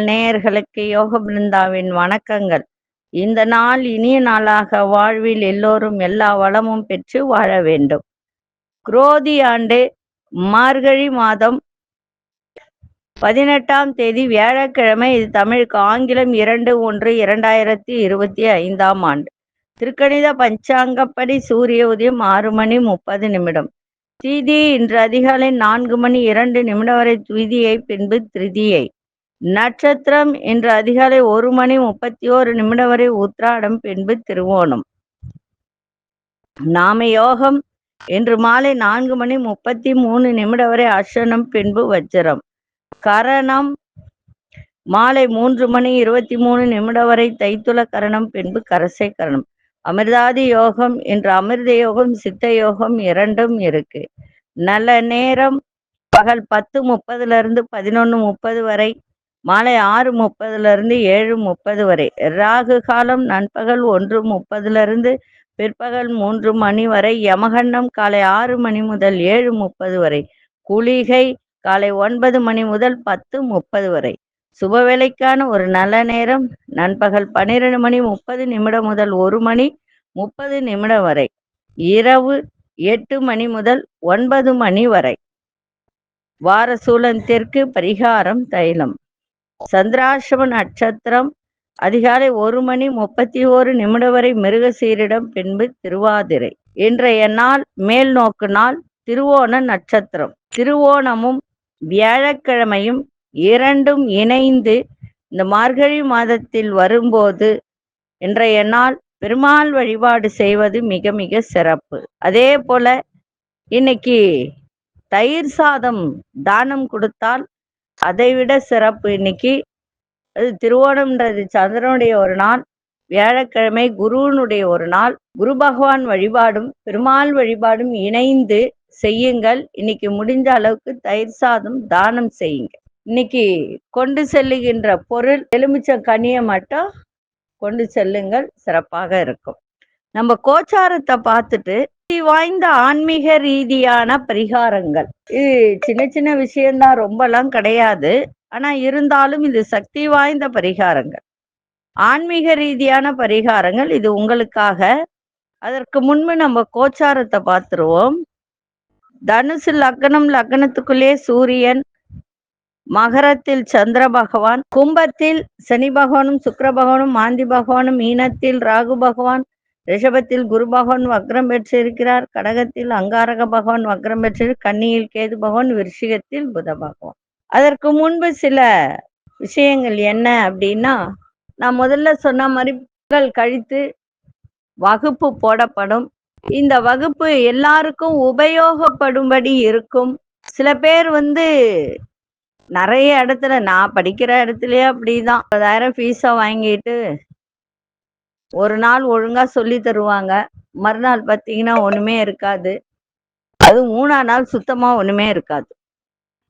நேயர்களுக்கு யோக பிருந்தாவின் வணக்கங்கள். இந்த நாள் இனிய நாளாக வாழ்வில் எல்லோரும் எல்லா வளமும் பெற்று வாழ வேண்டும். குரோதி ஆண்டு மார்கழி மாதம் 18ஆம் தேதி வியாழக்கிழமை. இது தமிழுக்கு ஆங்கிலம் 2/1/2025ஆம் ஆண்டு. திருக்கணித பஞ்சாங்கப்படி சூரிய உதயம் 6:30 திதி இன்று அதிகாலை 4:02 வரை துவிதியை, பின்பு திருதியை. நட்சத்திரம் இன்று அதிகாலை 1:31 வரை உத்திராடம், பின்பு திருவோணம். நாம யோகம் இன்று மாலை 4:33 வரை அஸ்வனம், பின்பு வஜ்ரம். கரணம் மாலை 3:23 வரை தைத்துல கரணம், பின்பு கரசை கரணம். அமிர்தாதி யோகம் இன்று அமிர்த யோகம் சித்த யோகம் இரண்டும் இருக்கு. நல்ல நேரம் பகல் 10:30 11:30 வரை, மாலை 6:30 7:30 வரை. ராகு காலம் நண்பகல் 1:30 பிற்பகல் 3 வரை. யமகண்டம் காலை 6 முதல் 7:30 வரை. குளிகை காலை 9 முதல் 10:30 வரை. சுபவேளைக்கான ஒரு நல்ல நேரம் நண்பகல் 12:30 முதல் 1:30 வரை. இரவு 8 முதல் 9 வரை. வாரசூலம் தெற்கு, பரிகாரம் தைலம். சந்திராசிரம நட்சத்திரம் அதிகாலை 1:31 வரை மிருகசீரிடம், பின்பு திருவாதிரை. இன்றைய நாள் மேல் நோக்கு நாள். திருவோண நட்சத்திரம். திருவோணமும் வியாழக்கிழமையும் இரண்டும் இணைந்து இந்த மார்கழி மாதத்தில் வரும்போது இன்றைய நாள் பெருமாள் வழிபாடு செய்வது மிக மிக சிறப்பு. அதே போல இன்னைக்கு தயிர் சாதம் தானம் கொடுத்தால் அதைவிட சிறப்பு. இன்னைக்கு அது திருவோணம்ன்றது சந்திரனுடைய ஒரு நாள், வியாழக்கிழமை குருவனுடைய ஒரு நாள். குரு பகவான் வழிபாடும் பெருமாள் வழிபாடும் இணைந்து செய்யுங்கள். இன்னைக்கு முடிஞ்ச அளவுக்கு தயிர் சாதம் தானம் செய்யுங்க. இன்னைக்கு கொண்டு செல்லுகின்ற பொருள் எலுமிச்சங்கனியை மட்டும் கொண்டு செல்லுங்கள், சிறப்பாக இருக்கும். நம்ம கோச்சாரத்தை பார்த்துட்டு வாய்ந்த ஆன்மீக ரீதியான பரிகாரங்கள். இது சின்ன சின்ன விஷயம்தான், ரொம்பலாம் கிடையாது. ஆனா இருந்தாலும் இது சக்தி வாய்ந்த பரிகாரங்கள், ஆன்மீக ரீதியான பரிகாரங்கள். இது உங்களுக்காக. அதற்கு முன்பு நம்ம கோச்சாரத்தை பார்த்துருவோம். தனுசு லக்னம், லக்னத்துக்குள்ளே சூரியன், மகரத்தில் சந்திர பகவான், கும்பத்தில் சனி பகவானும் சுக்கிர பகவானும், மாந்தி பகவானும், மீனத்தில் ராகு பகவான், ரிஷபத்தில் குரு பகவான் வக்ரம் பெற்றிருக்கிறார், கடகத்தில் அங்காரக பகவான் வக்ரம் பெற்று, கன்னியில் கேது பகவான், விருஷிகத்தில் புத பகவான். அதற்கு முன்பு சில விஷயங்கள் என்ன அப்படின்னா, நான் முதல்ல சொன்ன மாதிரி கழித்து வகுப்பு போடப்படும். இந்த வகுப்பு எல்லாருக்கும் உபயோகப்படும்படி இருக்கும். சில பேர் நிறைய இடத்துல, நான் படிக்கிற இடத்துலயே அப்படிதான், 10,000 ஃபீஸா வாங்கிட்டு ஒரு நாள் ஒழுங்கா சொல்லி தருவாங்க, மறுநாள் பார்த்தீங்கன்னா ஒண்ணுமே இருக்காது. அது 3ஆம் நாள் சுத்தமா ஒண்ணுமே இருக்காது.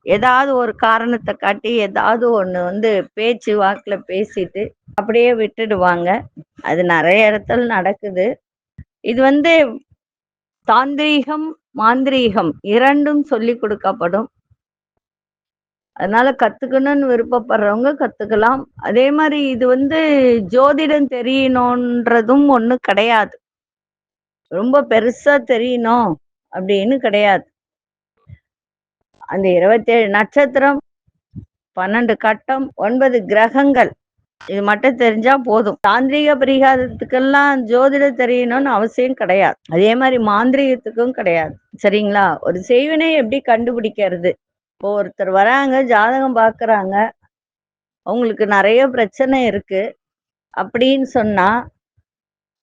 ஏதாவது ஒரு காரணத்தை காட்டி ஏதாவது ஒண்ணு பேச்சு வாக்குல பேசிட்டு அப்படியே விட்டுடுவாங்க. அது நிறைய இடத்துல நடக்குது. இது தாந்திரீகம் மாந்திரீகம் இரண்டும் சொல்லி கொடுக்கப்படும். அதனால கத்துக்கணும்னு விருப்பப்படுறவங்க கத்துக்கலாம். அதே மாதிரி இது ஜோதிடம் தெரியணுன்றதும் ஒண்ணு கிடையாது, ரொம்ப பெருசா தெரியணும் அப்படின்னு கிடையாது. அந்த 27 நட்சத்திரம், 12 கட்டம், 9 கிரகங்கள், இது மட்டும் தெரிஞ்சா போதும். தாந்திரிக பரிகாரத்துக்கெல்லாம் ஜோதிடம் தெரியணும்னு அவசியம் கிடையாது. அதே மாதிரி மாந்திரிகத்துக்கும் கிடையாது. சரிங்களா? ஒரு செய்வினை எப்படி கண்டுபிடிக்கிறது? இப்போ ஒருத்தர் வராங்க, ஜாதகம் பார்க்குறாங்க, அவங்களுக்கு நிறைய பிரச்சனை இருக்கு அப்படின்னு சொன்னா,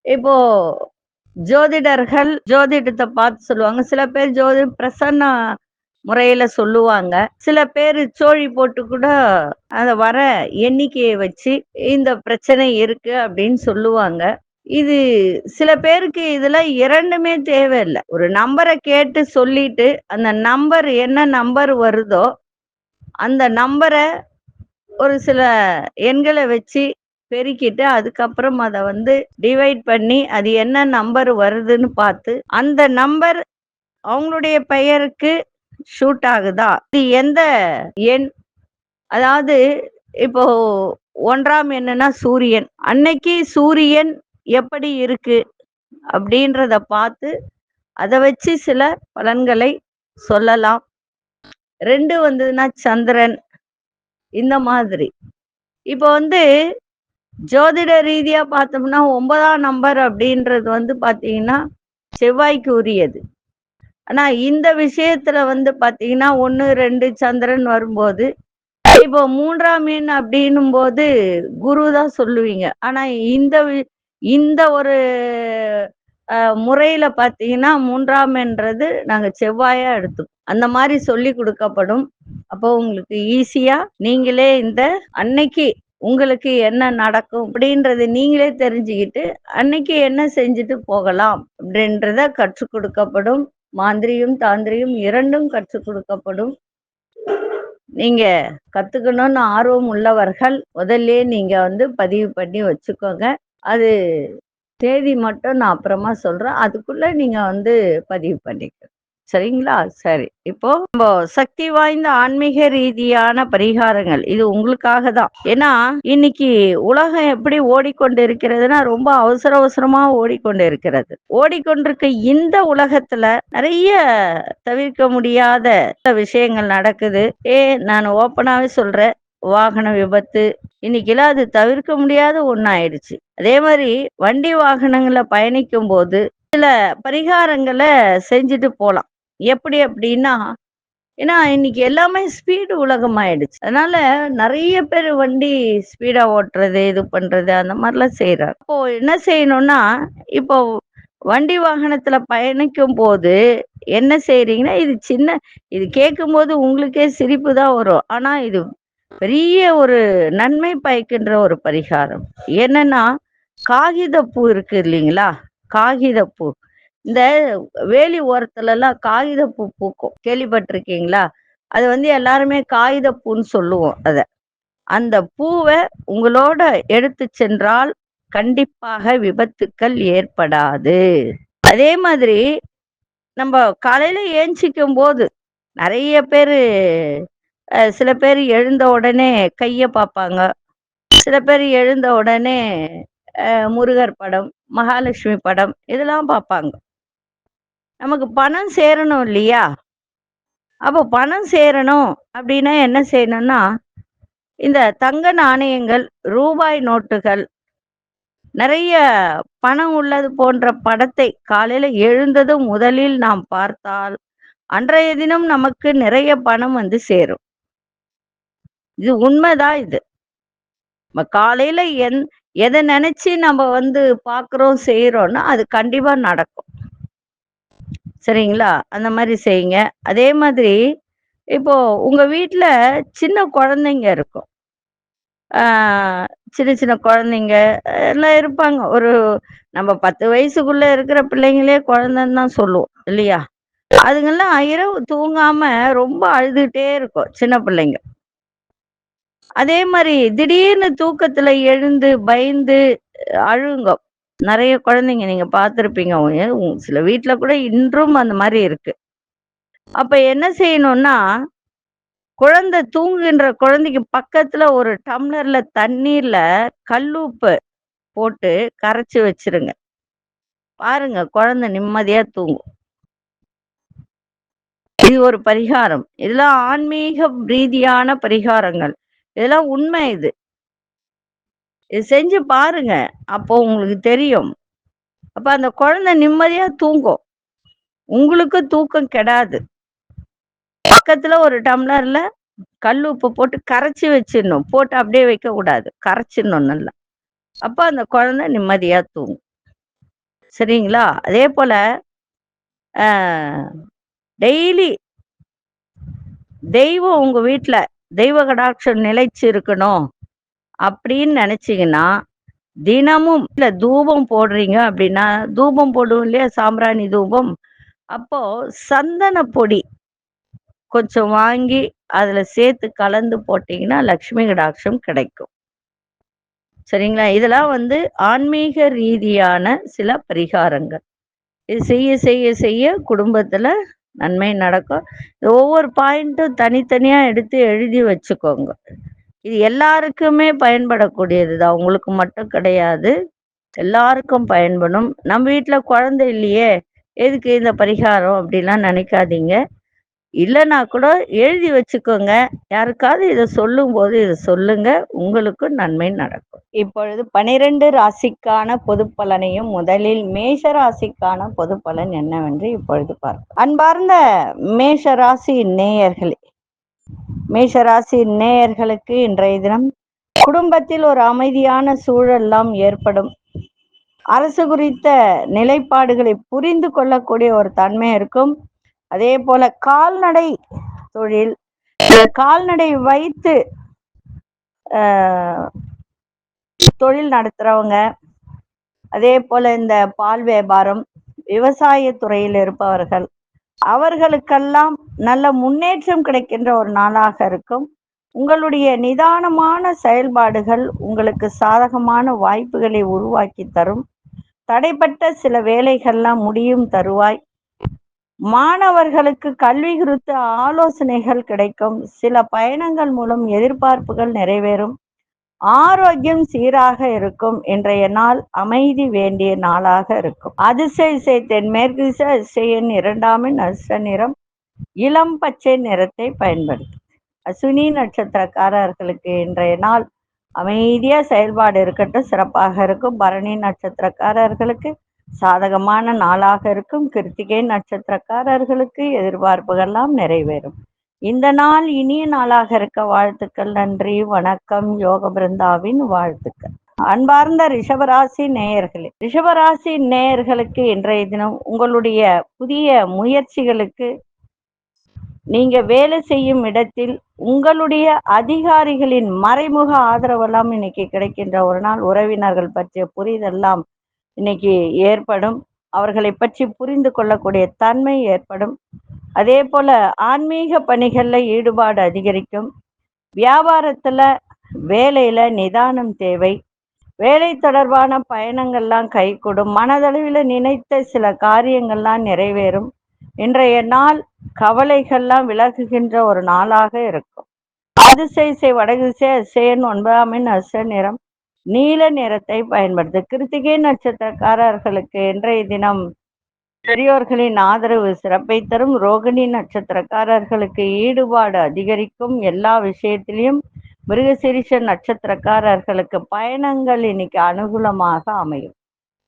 இப்போ ஜோதிடர்கள் ஜோதிடத்தை பார்த்து சொல்லுவாங்க. சில பேர் பிரசன்ன முறையில சொல்லுவாங்க. சில பேர் சோழி போட்டு கூட அந்த வர எண்ணிக்கையை வச்சு இந்த பிரச்சனை இருக்கு அப்படின்னு சொல்லுவாங்க. இது சில பேருக்கு இதுல இரண்டுமே தேவையில்லை. ஒரு நம்பரை கேட்டு சொல்லிட்டு அந்த நம்பர் என்ன நம்பர் வருதோ அந்த நம்பரை ஒரு சில எண்களை வச்சு பெருக்கிட்டு அதுக்கப்புறம் அதை டிவைட் பண்ணி அது என்ன நம்பர் வருதுன்னு பார்த்து அந்த நம்பர் அவங்களுடைய பெயருக்கு ஷூட் ஆகுதா? இது எந்த எண்? அதாவது இப்போ 1ஆம் எண்ணுன்னா சூரியன். அன்னைக்கு சூரியன் எப்படி இருக்கு அப்படின்றத பார்த்து அத வச்சு சில பலன்களை சொல்லலாம். 2 வந்ததுன்னா சந்திரன். இந்த மாதிரி. இப்போ ஜோதிட ரீதியா பார்த்தோம்னா 9ஆம் நம்பர் அப்படின்றது பார்த்தீங்கன்னா, செவ்வாய்க்கு உரியது. ஆனா இந்த விஷயத்துல பார்த்தீங்கன்னா 1, 2 சந்திரன் வரும்போது, இப்போ 3ஆம் எண் அப்படின்னும்போது குரு தான் சொல்லுவீங்க. ஆனா இந்த ஒரு முறையில பார்த்தீங்கன்னா 3ஆம் எண்றது நாங்க செவ்வாயா எடுத்துப்போம். அந்த மாரி சொல்லிக் குடுக்கப்படும். அப்போ உங்களுக்கு ஈஸியா நீங்களே அன்னைக்கு உங்களுக்கு என்ன நடக்கும் அப்படின்றத நீங்களே தெரிஞ்சுக்கிட்டு, அன்னைக்கு என்ன செஞ்சுட்டு போகலாம் அப்படின்றத கற்றுக் கொடுக்கப்படும். மாந்திரீகம், தாந்திரீகம் 2ம் கற்றுக் கொடுக்கப்படும். நீங்க கத்துக்கணும்னு ஆர்வம் உள்ளவர்கள் முதல்லயே நீங்க பதிவு பண்ணி வச்சுக்கோங்க. அது தேதி மட்டும் நான் அப்புறமா சொல்றேன். அதுக்குள்ள நீங்க பதிவு பண்ணிக்கணும். சரிங்களா? சரி. இப்போ நம்ம சக்தி வாய்ந்த ஆன்மீக ரீதியான பரிகாரங்கள். இது உங்களுக்காக தான். ஏன்னா, இன்னைக்கு உலகம் எப்படி ஓடிக்கொண்டு இருக்கிறதுன்னா, ரொம்ப அவசர அவசரமா ஓடிக்கொண்டு இருக்கிறது. ஓடிக்கொண்டிருக்க இந்த உலகத்துல நெறைய தவிர்க்க முடியாத விஷயங்கள் நடக்குது. நான் ஓப்பனாவே சொல்றேன். வாகன விபத்து. இன்னைக்கெல்லாம் அது தவிர்க்க முடியாத ஒண்ணாயிடுச்சு. அதே மாரி வண்டி வாகனங்கள்ல பயணிக்கும்போது, சில பரிகாரங்கள செஞ்சுட்டு போலாம். எப்படி அப்படின்னா, ஏன்னா இன்னைக்கு எல்லாமே ஸ்பீடு உலகம் ஆயிடுச்சு. அதனால நெறைய பேரு வண்டி ஸ்பீடா ஓட்டுறது, இது பண்றது அந்த மாரிலாம் செய்றாங்க. அப்போ என்ன செய்யணும்னா, இப்போ வண்டி வாகனத்துல பயணிக்கும்போது என்ன செய்றீங்கன்னா, இது கேட்கும்போது உங்களுக்கே சிரிப்பு தான் வரும். ஆனா இது பெரிய ஒரு நன்மை பயக்கின்ற ஒரு பரிகாரம். என்னன்னா, காகிதப்பூ இருக்கு இல்லைங்களா? காகிதப்பூ. இந்த வேலி ஓரத்துலலாம் காகிதப்பூ பூக்கும். கேள்விப்பட்டிருக்கீங்களா? அது எல்லாருமே காகிதப்பூன்னு சொல்லுவோம் அத. அந்த பூவ உங்களோட எடுத்துச் சென்றால் கண்டிப்பாக விபத்துக்கள் ஏற்படாது. அதே மாதிரி நம்ப காலையில ஏந்திச்சிக்கும்போது நெறைய பேரு சில பேர் எழுந்த உடனே கைய பாப்பாங்க. சில பேர் எழுந்த உடனே முருகர் படம், மகாலட்சுமி படம் இதெல்லாம் பாப்பாங்க. நமக்கு பணம் சேரணும் இல்லையா? அப்போ பணம் சேரணும் அப்படின்னா என்ன செய்யணும்னா, இந்த தங்க நாணயங்கள், ரூபாய் நோட்டுகள், நெறைய பணம் உள்ளது போன்ற படத்தை காலையில எழுந்ததும் முதலில் நாம் பார்த்தால், அன்றைய தினம் நமக்கு நிறைய பணம் சேரும். இது உண்மைதான் இது. நம்ம காலையில எத நெனச்சு நம்ம பார்க்குறோம், செய்றோம்னா, அது கண்டிப்பா நடக்கும். சரிங்களா? அந்த மாரி செய்யுங்க. அதே மாதிரி இப்போ உங்க வீட்ல சின்ன குழந்தைங்க இருக்கும். ஆ சின்ன சின்ன குழந்தைங்க எல்லாம் இருப்பாங்க. நம்ம 10 வயசுக்குள்ள இருக்கிற பிள்ளைங்களே குழந்தைன்னு தான் சொல்லுவோம். இல்லையா? அதுங்கலாம் இரவு தூங்காம ரொம்ப அழுதுட்டே இருக்கும். சின்ன பிள்ளைங்க. அதே மாரி திடீர்னு தூக்கத்துல எழுந்து பயந்து அழுங்க. நெறைய குழந்தைங்க நீங்க பார்த்திருப்பீங்க. சில வீட்ல கூட இன்றும் அந்த மாரி இருக்கு. அப்ப என்ன செய்யணும்னா, குழந்தை தூங்குகின்ற குழந்தைக்கு பக்கத்துல ஒரு டம்ளர்ல தண்ணீர்ல கல்லுப்பு போட்டு கரைச்சு வச்சுருங்க. பாருங்க குழந்தை நிம்மதியா தூங்கும். இது ஒரு பரிகாரம். இதெல்லாம் ஆன்மீக ரீதியான பரிகாரங்கள். இதெல்லாம் உண்மை இது. இது செஞ்சு பாருங்க. அப்போ உங்களுக்கு தெரியும். அப்ப அந்த குழந்தை நிம்மதியா தூங்கும். உங்களுக்கு தூக்கம் கெடாது. பக்கத்துல ஒரு டம்ளர்ல கல் உப்பு போட்டு கரைச்சு வச்சிடணும். போட்டு அப்படியே வைக்கக்கூடாது. கரைச்சிடணும் நல்லா. அப்ப அந்த குழந்தை நிம்மதியா தூங்கும். சரிங்களா? அதே போல அ டெய்லி தெய்வம் உங்க வீட்ல தெய்வ கடாட்சம் நிலைச்சு இருக்கணும் அப்படின்னு நினைச்சீங்கன்னா, தினமும் இல்ல தூபம் போடுறீங்க அப்படின்னா, தூபம் போடுவோம் இல்லையா? சாம்பிராணி தூபம். அப்போ சந்தன பொடி கொஞ்சம் வாங்கி அதுல சேர்த்து கலந்து போட்டீங்கன்னா, லக்ஷ்மி கடாட்சம் கிடைக்கும். சரிங்களா? இதெல்லாம் ஆன்மீக ரீதியான சில பரிகாரங்கள். இது செய்ய செய்ய செய்ய குடும்பத்துல நன்மை நடக்கும். ஒவ்வொரு பாயிண்ட்டும் தனித்தனியா எடுத்து எழுதி வச்சுக்கோங்க. இது எல்லாருக்குமே பயன்படக்கூடியது தான், உங்களுக்கு மட்டும் கிடையாது. எல்லாருக்கும் பயன்படும். நம்ம வீட்ல குழந்தை இல்லையே, எதுக்கு இந்த பரிகாரம் அப்படிலாம் நினைக்காதீங்க. இல்லைன்னா கூட எழுதி வச்சுக்கோங்க. யாருக்காவது இதை சொல்லும்போது இதை சொல்லுங்க, உங்களுக்கும் நன்மை நடக்கும். இப்பொழுது 12 ராசிக்கான பொது பலனையும் முதலில் மேஷ ராசிக்கான பொது பலன் என்னவென்று இப்பொழுது பார்ப்போம். அன்பார்ந்த மேஷ ராசி நேயர்களே, மேஷராசி நேயர்களுக்கு இன்றைய தினம் குடும்பத்தில் ஒரு அமைதியான சூழல்லாம் ஏற்படும். அரசு குறித்த நிலைப்பாடுகளை புரிந்து கொள்ளக்கூடிய ஒரு தன்மை இருக்கும். அதே போல கால்நடை தொழில், கால்நடை வைத்து தொழில் நடத்துறவங்க, அதே போல இந்த பால் வியாபாரம், விவசாய துறையில் இருப்பவர்கள், அவர்களுக்கெல்லாம் நல்ல முன்னேற்றம் கிடைக்கின்ற ஒரு நாளாக இருக்கும். உங்களுடைய நிதானமான செயல்பாடுகள் உங்களுக்கு சாதகமான வாய்ப்புகளை உருவாக்கி தரும். தடைப்பட்ட சில வேலைகள்லாம் முடியும் தருவாய். மாணவர்களுக்கு கல்வி குறித்த ஆலோசனைகள் கிடைக்கும். சில பயணங்கள் மூலம் எதிர்பார்ப்புகள் நிறைவேறும். ஆரோக்கியம் சீராக இருக்கும். இன்றைய நாள் அமைதி வேண்டிய நாளாக இருக்கும். அதிசய தென்மேற்கு திசை அதிசயன் 2ஆம் எண் அதிர்ஷ்ட நிறம் இளம் பச்சை நிறத்தை பயன்படுத்தும். அஸ்வினி நட்சத்திரக்காரர்களுக்கு இன்றைய நாள் அமைதியா செயல்பாடு இருக்கட்டும், சிறப்பாக இருக்கும். பரணி நட்சத்திரக்காரர்களுக்கு சாதகமான நாளாக இருக்கும். கிருத்திகை நட்சத்திரக்காரர்களுக்கு எதிர்பார்ப்புகள்லாம் நிறைவேறும். இந்த நாள் இனிய நாளாக இருக்க வாழ்த்துக்கள். நன்றி, வணக்கம். யோக பிருந்தாவின் வாழ்த்துக்கள். அன்பார்ந்த ரிஷபராசி நேயர்களே, ரிஷபராசி நேயர்களுக்கு இன்றைய தினம் உங்களுடைய புதிய முயற்சிகளுக்கு, நீங்க வேலை செய்யும் இடத்தில் உங்களுடைய அதிகாரிகளின் மறைமுக ஆதரவெல்லாம் இன்னைக்கு கிடைக்கின்ற ஒரு நாள். உறவினர்கள் பற்றிய புரிதெல்லாம் இன்னைக்கு ஏற்படும். அவர்களை பற்றி புரிந்து கொள்ளக்கூடிய தன்மை ஏற்படும். அதே போல ஆன்மீக பணிகள்ல ஈடுபாடு அதிகரிக்கும். வியாபாரத்துல வேலையில நிதானம் தேவை. வேலை தொடர்பான பயணங்கள்லாம் கைகூடும். மனதளவில் நினைத்த சில காரியங்கள்லாம் நிறைவேறும். இன்றைய நாள் கவலைகள்லாம் விலகுகின்ற ஒரு நாளாக இருக்கும். அதிசய வடதிசை அதிசயன் 9ஆம் எண் அதிர்ஷ்ட நிறம் நீல நிறத்தை பயன்படுத்து. கிருத்திகை நட்சத்திரக்காரர்களுக்கு இன்றைய தினம் பெரியோர்களின் ஆதரவு சிறப்பை தரும். ரோகிணி நட்சத்திரக்காரர்களுக்கு ஈடுபாடு அதிகரிக்கும் எல்லா விஷயத்திலையும். மிருகசீரிஷ நட்சத்திரக்காரர்களுக்கு பயணங்கள் இன்னைக்கு அனுகூலமாக அமையும்.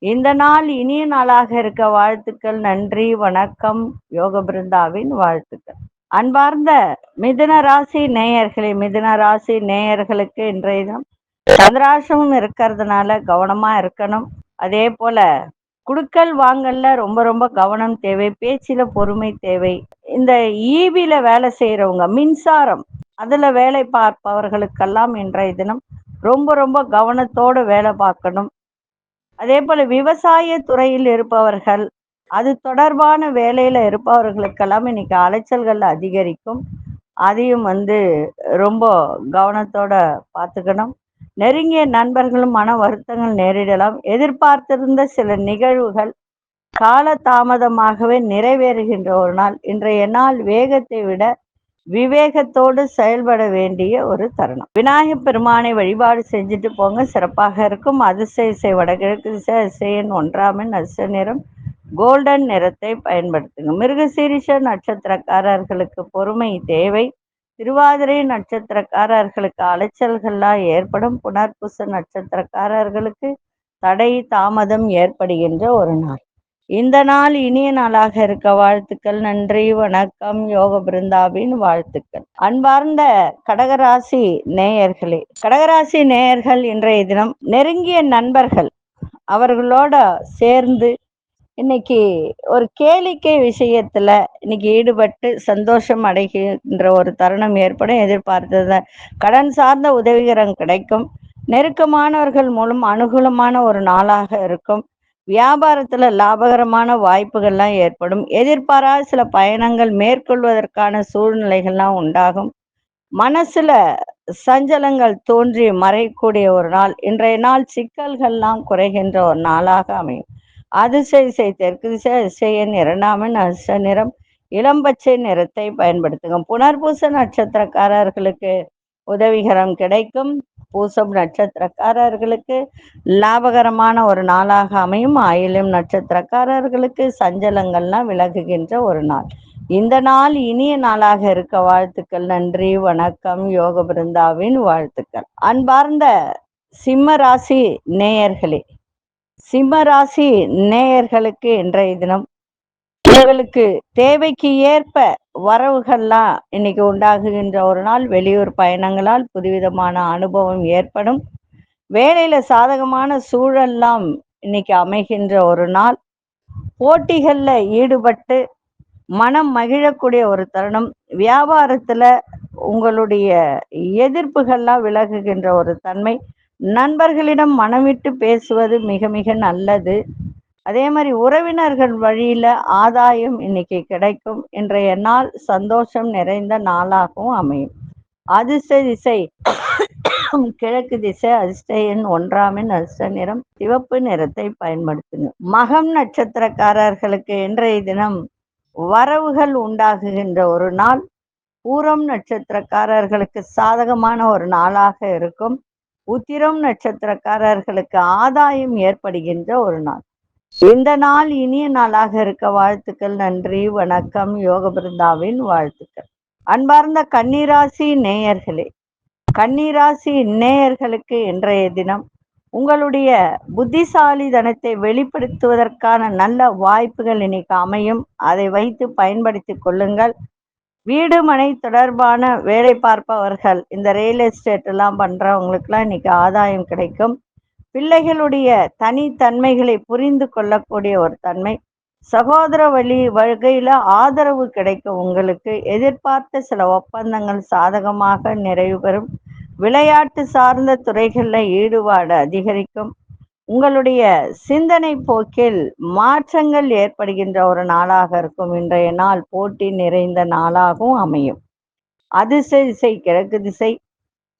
இந்த நாள் இனிய நாளாக இருக்க வாழ்த்துக்கள். நன்றி, வணக்கம். யோக பிருந்தாவின் வாழ்த்துக்கள். அன்பார்ந்த மிதுன ராசி நேயர்களே, மிதுன ராசி நேயர்களுக்கு இன்றைய தினம் சந்திராசிரமம் இருக்கிறதுனால கவனமா இருக்கணும். அதே போல குடுக்கல் வாங்கல்ல ரொம்ப ரொம்ப கவனம் தேவை. பேச்சில பொறுமை தேவை. இந்த ஈபில வேலை செய்யறவங்க, மின்சாரம் அதுல வேலை பார்ப்பவர்களுக்கெல்லாம் இன்றைய தினம் ரொம்ப ரொம்ப கவனத்தோடு வேலை பார்க்கணும். அதே போல விவசாய துறையில் இருப்பவர்கள், அது தொடர்பான வேலையில இருப்பவர்களுக்கெல்லாம் இன்னைக்கு அலைச்சல்கள் அதிகரிக்கும். அதையும் ரொம்ப கவனத்தோட பார்த்துக்கணும். நெருங்கிய நண்பர்களும் மன வருத்தங்கள் நேரிடலாம். எதிர்பார்த்திருந்த சில நிகழ்வுகள் கால தாமதமாகவே நிறைவேறுகின்ற ஒரு நாள். இன்றைய நாள் வேகத்தை விட விவேகத்தோடு செயல்பட வேண்டிய ஒரு தருணம். விநாயகப் பெருமானை வழிபாடு செஞ்சுட்டு போங்க, சிறப்பாக இருக்கும். அதிசய வடகிழக்கு திசை அதிசயன் 1ஆம் எண் அதிர்ஷ்ட நிறம் கோல்டன் நிறத்தை பயன்படுத்துங்க. மிருகசீரிஷ நட்சத்திரக்காரர்களுக்கு பொறுமை தேவை. திருவாதிரை நட்சத்திரக்காரர்களுக்கு அலைச்சல்கள்லாம் ஏற்படும். புனர்பூச நட்சத்திரக்காரர்களுக்கு தடை தாமதம் ஏற்படுகின்ற ஒரு நாள். இந்த நாள் இனிய நாளாக இருக்க வாழ்த்துக்கள். நன்றி, வணக்கம். யோக பிருந்தாவின் வாழ்த்துக்கள். அன்பார்ந்த கடகராசி நேயர்களே, கடகராசி நேயர்கள் இன்றைய தினம் நெருங்கிய நண்பர்கள் அவர்களோட சேர்ந்து இன்னைக்கு ஒரு கேளிக்கை விஷயத்துல இன்னைக்கு ஈடுபட்டு சந்தோஷம் அடைகின்ற ஒரு தருணம் ஏற்படும். எதிர்பார்த்தது கடன் சார்ந்த உதவிகரம் கிடைக்கும். நெருக்கமானவர்கள் மூலம் அனுகூலமான ஒரு நாளாக இருக்கும். வியாபாரத்துல லாபகரமான வாய்ப்புகள்லாம் ஏற்படும். எதிர்பாராத சில பயணங்கள் மேற்கொள்வதற்கான சூழ்நிலைகள்லாம் உண்டாகும். மனசுல சஞ்சலங்கள் தோன்றி மறையக்கூடிய ஒரு நாள். இன்றைய நாள் சிக்கல்கள்லாம் குறைகின்ற ஒரு நாளாக அமையும். அதிசய தெற்கு திசை அதிசயன் 2ஆம் எண் அதிர்ஷ்ட நிறம் இளம்பச்சை நிறத்தை பயன்படுத்துங்க. புனர்பூச நட்சத்திரக்காரர்களுக்கு உதவிகரம் கிடைக்கும். பூசம் நட்சத்திரக்காரர்களுக்கு லாபகரமான ஒரு நாளாக அமையும். ஆயில்யம் நட்சத்திரக்காரர்களுக்கு சஞ்சலங்கள்லாம் விலகுகின்ற ஒரு நாள். இந்த நாள் இனிய நாளாக இருக்க வாழ்த்துக்கள். நன்றி, வணக்கம். யோக பிருந்தாவின் வாழ்த்துக்கள். அன்பார்ந்த சிம்ம ராசி நேயர்களே, சிம்ம ராசி நேயர்களுக்கு இன்றைய தினம் உங்களுக்கு தேவைக்கு ஏற்ப வரவுகள்லாம் இன்னைக்கு உண்டாகுகின்ற ஒரு நாள். வெளியூர் பயணங்களால் புதுவிதமான அனுபவம் ஏற்படும். வேலையில சாதகமான சூழல்லாம் இன்னைக்கு அமைகின்ற ஒரு நாள். போட்டிகள்ல ஈடுபட்டு மனம் மகிழக்கூடிய ஒரு தருணம். வியாபாரத்துல உங்களுடைய எதிர்ப்புகள்லாம் விலகுகின்ற ஒரு தன்மை. நண்பர்களிடம் மனமிட்டு பேசுவது மிக மிக நல்லது. அதே மாதிரி உறவினர்கள் வழியில ஆதாயம் இன்னைக்கு கிடைக்கும். இன்றைய நாள் சந்தோஷம் நிறைந்த நாளாகவும் அமையும். அதிர்ஷ்ட திசை கிழக்கு திசை. அதிர்ஷ்ட எண் 1 அதிர்ஷ்ட நிறம் சிவப்பு நிறத்தை பயன்படுத்துங்க. மகம் நட்சத்திரக்காரர்களுக்கு இன்றைய தினம் வரவுகள் உண்டாகுகின்ற ஒரு நாள். பூரம் நட்சத்திரக்காரர்களுக்கு சாதகமான ஒரு நாளாக இருக்கும். உத்திரம் நட்சத்திரக்காரர்களுக்கு ஆதாயம் ஏற்படுகின்ற ஒரு நாள். இந்த நாள் இனிய நாளாக இருக்க வாழ்த்துக்கள். நன்றி, வணக்கம். யோக பிருந்தாவின் வாழ்த்துக்கள். அன்பார்ந்த கன்னிராசி நேயர்களே, கன்னிராசி நேயர்களுக்கு இன்றைய தினம் உங்களுடைய புத்திசாலித்தனத்தை வெளிப்படுத்துவதற்கான நல்ல வாய்ப்புகள் இன்னைக்கு அமையும். அதை வைத்து பயன்படுத்தி கொள்ளுங்கள். வீடு மனை தொடர்பான வேலை பார்ப்பவர்கள், இந்த ரியல் எஸ்டேட் எல்லாம் பண்றவங்களுக்குலாம் இன்னைக்கு ஆதாயம் கிடைக்கும். பிள்ளைகளுடைய தனித்தன்மைகளை புரிந்து கொள்ளக்கூடிய ஒரு தன்மை. சகோதர வகையில ஆதரவு கிடைக்கும். உங்களுக்கு எதிர்பார்த்த சில ஒப்பந்தங்கள் சாதகமாக நிறைவு பெறும். விளையாட்டு சார்ந்த துறைகளில் ஈடுபாடு அதிகரிக்கும். உங்களுடைய சிந்தனை போக்கில் மாற்றங்கள் ஏற்படுகின்ற ஒரு நாளாக இருக்கும். இன்றைய நாள் போட்டி நிறைந்த நாளாகவும் அமையும். அதிர்ஷ்ட திசை கிழக்கு திசை.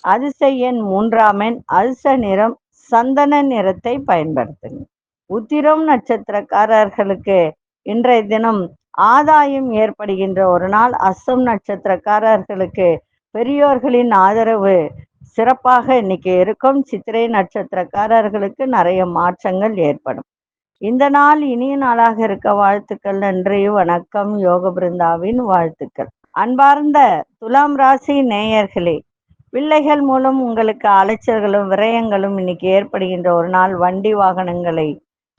அதிர்ஷ்ட எண் 3 அதிர்ஷ்ட நிறம் சந்தன நிறத்தை பயன்படுத்துங்க. உத்திரம் நட்சத்திரக்காரர்களுக்கு இன்றைய தினம் ஆதாயம் ஏற்படுகின்ற ஒரு நாள். அஸ்தம் நட்சத்திரக்காரர்களுக்கு பெரியோர்களின் ஆதரவு சிறப்பாக இன்னைக்கு இருக்கும். சித்திரை நட்சத்திரக்காரர்களுக்கு நிறைய மாற்றங்கள் ஏற்படும். இந்த நாள் இனிய நாளாக இருக்க வாழ்த்துக்கள். நன்றி, வணக்கம். யோக பிருந்தாவின் வாழ்த்துக்கள். அன்பார்ந்த துலாம் ராசி நேயர்களே, பிள்ளைகள் மூலம் உங்களுக்கு அலைச்சல்களும் விரயங்களும் இன்னைக்கு ஏற்படுகின்ற ஒரு நாள். வண்டி வாகனங்களை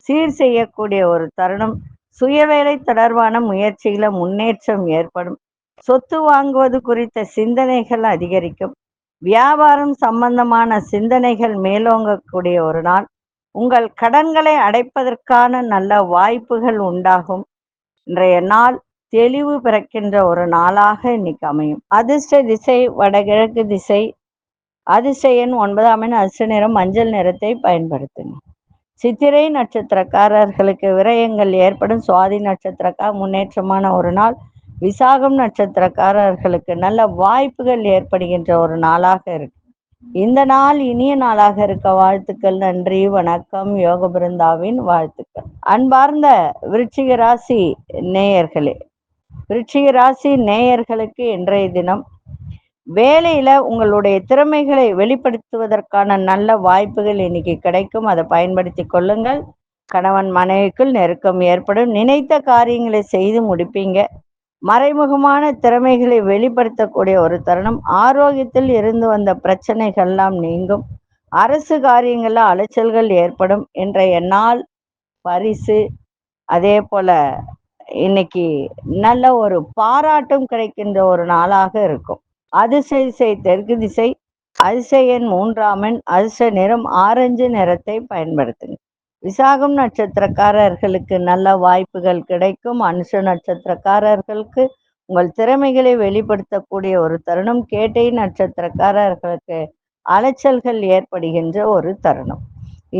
சீர் செய்யக்கூடிய ஒரு தருணம். சுயவேலை தொடர்பான முயற்சியில முன்னேற்றம் ஏற்படும். சொத்து வாங்குவது குறித்த சிந்தனைகள் அதிகரிக்கும். வியாபாரம் சம்பந்தமான சிந்தனைகள் மேலோங்கக்கூடிய ஒரு நாள். உங்கள் கடன்களை அடைப்பதற்கான நல்ல வாய்ப்புகள் உண்டாகும். இன்றைய நாள் தெளிவு பிறக்கின்ற ஒரு நாளாக இன்னைக்கு அமையும். அதிர்ஷ்ட திசை வடகிழக்கு திசை. அதிர்ஷ்ட எண் 9 அதிர்ஷ்ட நிறம் மஞ்சள் நிறத்தை பயன்படுத்துங்க. சித்திரை நட்சத்திரக்காரர்களுக்கு விரயங்கள் ஏற்படும். சுவாதி நட்சத்திரக்கார முன்னேற்றமான ஒரு நாள். விசாகம் நட்சத்திரக்காரர்களுக்கு நல்ல வாய்ப்புகள் ஏற்படுகின்ற ஒரு நாளாக இருக்கு. இந்த நாள் இனிய நாளாக இருக்க வாழ்த்துக்கள். நன்றி, வணக்கம். யோக பிருந்தாவின் வாழ்த்துக்கள். அன்பார்ந்த விருச்சிக ராசி நேயர்களே, விருச்சிக ராசி நேயர்களுக்கு இன்றைய தினம் வேலையில உங்களுடைய திறமைகளை வெளிப்படுத்துவதற்கான நல்ல வாய்ப்புகள் இன்னைக்கு கிடைக்கும். அதை பயன்படுத்தி கொள்ளுங்கள். கணவன் மனைவிக்குள் நெருக்கம் ஏற்படும். நினைத்த காரியங்களை செய்து முடிப்பீங்க. மறைமுகமான திறமைகளை வெளிப்படுத்தக்கூடிய ஒரு தருணம். ஆரோக்கியத்தில் இருந்து வந்த பிரச்சனைகள்லாம் நீங்கும். அரசு காரியங்கள்ல அலைச்சல்கள் ஏற்படும். இன்றைய நாள் பரிசு, அதே போல இன்னைக்கு நல்ல ஒரு பாராட்டும் கிடைக்கின்ற ஒரு நாளாக இருக்கும். அதிர்ஷ்ட திசை தெற்கு திசை. அதிர்ஷ்ட எண் 3 அதிர்ஷ்ட நிறம் ஆரஞ்சு நிறத்தை பயன்படுத்துங்க. விசாகம் நட்சத்திரக்காரர்களுக்கு நல்ல வாய்ப்புகள் கிடைக்கும். அனுஷ நட்சத்திரக்காரர்களுக்கு உங்கள் திறமைகளை வெளிப்படுத்தக்கூடிய ஒரு தருணம். கேட்டை நட்சத்திரக்காரர்களுக்கு அலைச்சல்கள் ஏற்படுகின்ற ஒரு தருணம்.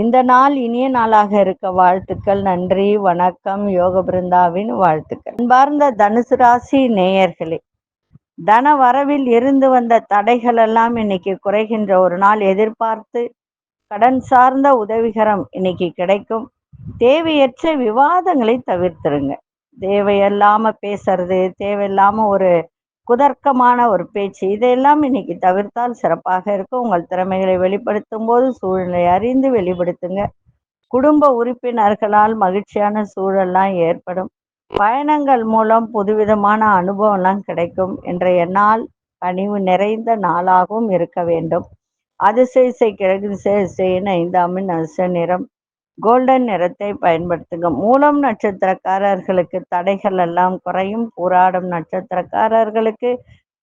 இந்த நாள் இனிய நாளாக இருக்க வாழ்த்துக்கள். நன்றி, வணக்கம். யோக பிருந்தாவின் வாழ்த்துக்கள். அன்பார்ந்த தனுசு ராசி நேயர்களே, தன வரவில் இருந்து வந்த தடைகள் எல்லாம் இன்னைக்கு குறைகின்ற ஒரு நாள். எதிர்பார்த்து கடன் சார்ந்த உதவிகரம் இன்னைக்கு கிடைக்கும். தேவையற்ற விவாதங்களை தவிர்த்துருங்க. தேவையில்லாம பேசுறது, தேவையில்லாம ஒரு குதர்க்கமான ஒரு பேச்சு, இதையெல்லாம் இன்னைக்கு தவிர்த்தால் சிறப்பாக இருக்கும். உங்கள் திறமைகளை வெளிப்படுத்தும் போது சூழ்நிலை அறிந்து வெளிப்படுத்துங்க. குடும்ப உறுப்பினர்களால் மகிழ்ச்சியான சூழல்லாம் ஏற்படும். பயணங்கள் மூலம் புதுவிதமான அனுபவம்லாம் கிடைக்கும். இன்றைய நாள் கனிவு நிறைந்த நாளாகவும் இருக்க வேண்டும். அதிசய கிழக்கு திசையின் 5ஆம் அதிர்ஷ்ட நிறம் கோல்டன் நிறத்தை பயன்படுத்துங்க. மூலம் நட்சத்திரக்காரர்களுக்கு தடைகள் எல்லாம் குறையும். பூராடம் நட்சத்திரக்காரர்களுக்கு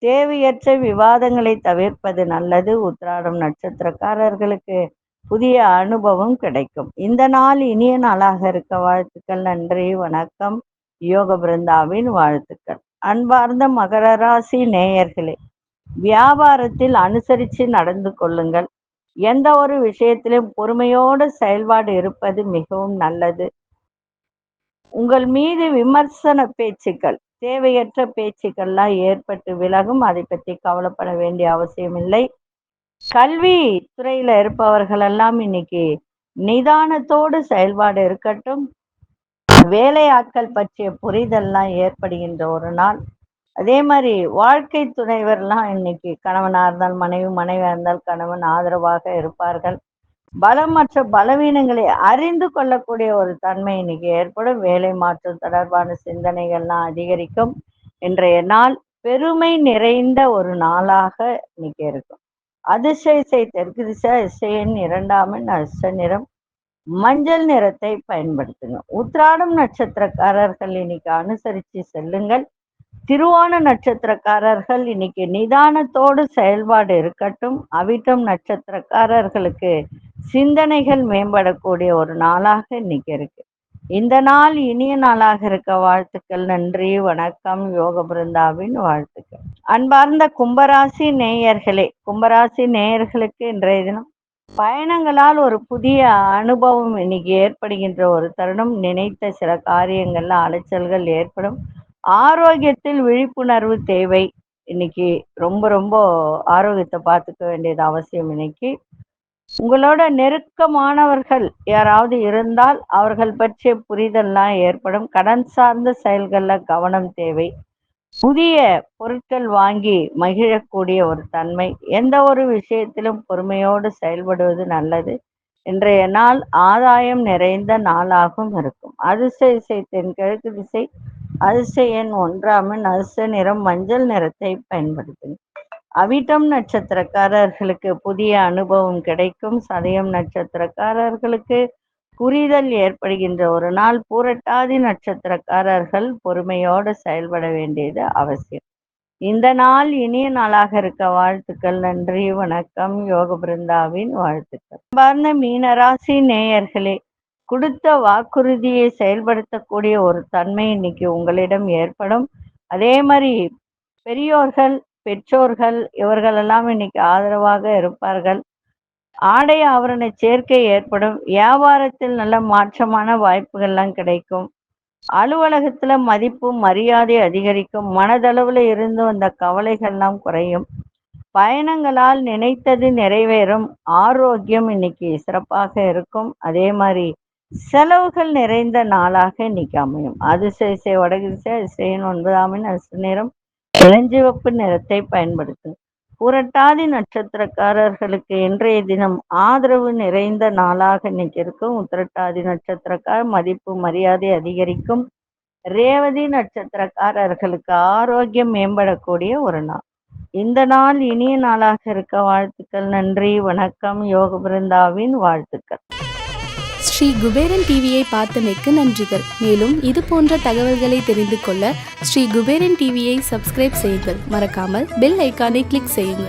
தேவையற்ற விவாதங்களை தவிர்ப்பது நல்லது. உத்திராடம் நட்சத்திரக்காரர்களுக்கு புதிய அனுபவம் கிடைக்கும். இந்த நாள் இனிய நாளாக இருக்க வாழ்த்துக்கள். நன்றி, வணக்கம். யோக பிருந்தாவின் வாழ்த்துக்கள். அன்பார்ந்த மகர ராசி நேயர்களே, வியாபாரத்தில் அனுசரித்து நடந்து கொள்ளுங்கள். எந்த ஒரு விஷயத்திலும் பொறுமையோடு செயல்பாடு இருப்பது மிகவும் நல்லது. உங்கள் மீது விமர்சன பேச்சுக்கள், தேவையற்ற பேச்சுக்கள்லாம் ஏற்பட்டு விலகும். அதை பற்றி கவலைப்பட வேண்டிய அவசியம் இல்லை. கல்வி துறையில இருப்பவர்கள் எல்லாம் இன்னைக்கு நிதானத்தோடு செயல்பாடு இருக்கட்டும். வேலையாட்கள் பற்றிய புரிதல்லாம் ஏற்படுகின்ற ஒரு நாள். அதே மாதிரி வாழ்க்கை துணைவர்லாம் இன்னைக்கு கணவனாக இருந்தால் மனைவி, மனைவியாக இருந்தால் கணவன் ஆதரவாக இருப்பார்கள். பலமற்ற பலவீனங்களை அறிந்து கொள்ளக்கூடிய ஒரு தன்மை இன்னைக்கு ஏற்படும். வேலை மாற்றம் தொடர்பான சிந்தனைகள்லாம் அதிகரிக்கும். இன்றைய நாள் பெருமை நிறைந்த ஒரு நாளாக இன்னைக்கு இருக்கும். அதிசய தெற்கு திசையின் 2ஆம் அதிர்ஷ்ட நிறம் மஞ்சள் நிறத்தை பயன்படுத்துங்க. உத்திராடம் நட்சத்திரக்காரர்கள் இன்னைக்கு அனுசரித்து செல்லுங்கள். திருவோண நட்சத்திரக்காரர்கள் இன்னைக்கு நிதானத்தோடு செயல்பாடு இருக்கட்டும். அவிட்டம் நட்சத்திரக்காரர்களுக்கு சிந்தனைகள் மேம்படக்கூடிய ஒரு நாளாக இன்னைக்கு இருக்கு. இந்த நாள் இனிய நாளாக இருக்க வாழ்த்துக்கள். நன்றி, வணக்கம். யோக பிருந்தாவின் வாழ்த்துக்கள். அன்பார்ந்த கும்பராசி நேயர்களே, கும்பராசி நேயர்களுக்கு இன்றைய தினம் பயணங்களால் ஒரு புதிய அனுபவம் இன்னைக்கு ஏற்படுகின்ற ஒரு தருணம். நினைத்த சில காரியங்கள்ல அலைச்சல்கள் ஏற்படும். ஆரோக்கியத்தில் விழிப்புணர்வு தேவை. இன்னைக்கு ரொம்ப ரொம்ப ஆரோக்கியத்தை பார்த்துக்க வேண்டியது அவசியம். இன்னைக்கு உங்களோட நெருக்கமானவர்கள் யாராவது இருந்தால் அவர்கள் பற்றிய புரிதல்லாம் ஏற்படும். கடன் சார்ந்த செயல்களில் கவனம் தேவை. புதிய பொருட்கள் வாங்கி மகிழக்கூடிய ஒரு தன்மை. எந்த ஒரு விஷயத்திலும் பொறுமையோடு செயல்படுவது நல்லது. இன்றைய நாள் ஆதாயம் நிறைந்த நாளாகவும் இருக்கும். அதிசய தென்கிழக்கு திசை அதிசய எண் 1ஆம் அதிர்ஷ்ட நிறம் மஞ்சள் நிறத்தை பயன்படுத்துங்க. அவிட்டம் நட்சத்திரக்காரர்களுக்கு புதிய அனுபவம் கிடைக்கும். சதயம் நட்சத்திரக்காரர்களுக்கு புரிதல் ஏற்படுகின்ற ஒரு நாள். பூரட்டாதி நட்சத்திரக்காரர்கள் பொறுமையோடு செயல்பட வேண்டியது அவசியம். இந்த நாள் இனிய நாளாக இருக்க வாழ்த்துக்கள். நன்றி, வணக்கம். யோக பிருந்தாவின் வாழ்த்துக்கள். அன்பார்ந்த மீனராசி நேயர்களே, கொடுத்த வாக்குறுதியை செயல்படுத்தக்கூடிய ஒரு தன்மை இன்னைக்கு உங்களிடம் ஏற்படும். அதே மாதிரி பெரியோர்கள், பெற்றோர்கள் இவர்களெல்லாம் இன்னைக்கு ஆதரவாக இருப்பார்கள். ஆடை ஆபரண சேர்க்கை ஏற்படும். வியாபாரத்தில் நல்ல மாற்றமான வாய்ப்புகள்லாம் கிடைக்கும். அலுவலகத்துல மதிப்பு மரியாதை அதிகரிக்கும். மனதளவுல இருந்து வந்த கவலைகள்லாம் குறையும். பயணங்களால் நினைத்தது நிறைவேறும். ஆரோக்கியம் இன்னைக்கு சிறப்பாக இருக்கும். அதே மாதிரி செலவுகள் நிறைந்த நாளாக இன்னைக்கு அமையும். அதிசய வடக்கு திசை அதிசயம் 9ஆம் அதிர்ஷ்ட நிறம் இளஞ்சிவப்பு நிறத்தை பயன்படுத்தும். புரட்டாதி நட்சத்திரக்காரர்களுக்கு இன்றைய தினம் ஆதரவு நிறைந்த நாளாக இன்னைக்கு இருக்கும். உத்திரட்டாதி நட்சத்திரக்கார மதிப்பு மரியாதை அதிகரிக்கும். ரேவதி நட்சத்திரக்காரர்களுக்கு ஆரோக்கியம் மேம்படக்கூடிய ஒரு நாள். இந்த நாள் இனிய நாளாக இருக்க வாழ்த்துக்கள். நன்றி, வணக்கம். யோக பிருந்தாவின் வாழ்த்துக்கள். ஸ்ரீ குபேரன் டிவியை பார்த்தமைக்கு நன்றிகள். மேலும் இது போன்ற தகவல்களை தெரிந்து கொள்ள ஸ்ரீ குபேரன் டிவியை சப்ஸ்கிரைப் செய்யுங்கள். மறக்காமல் பெல் ஐக்கானை கிளிக் செய்யுங்கள்.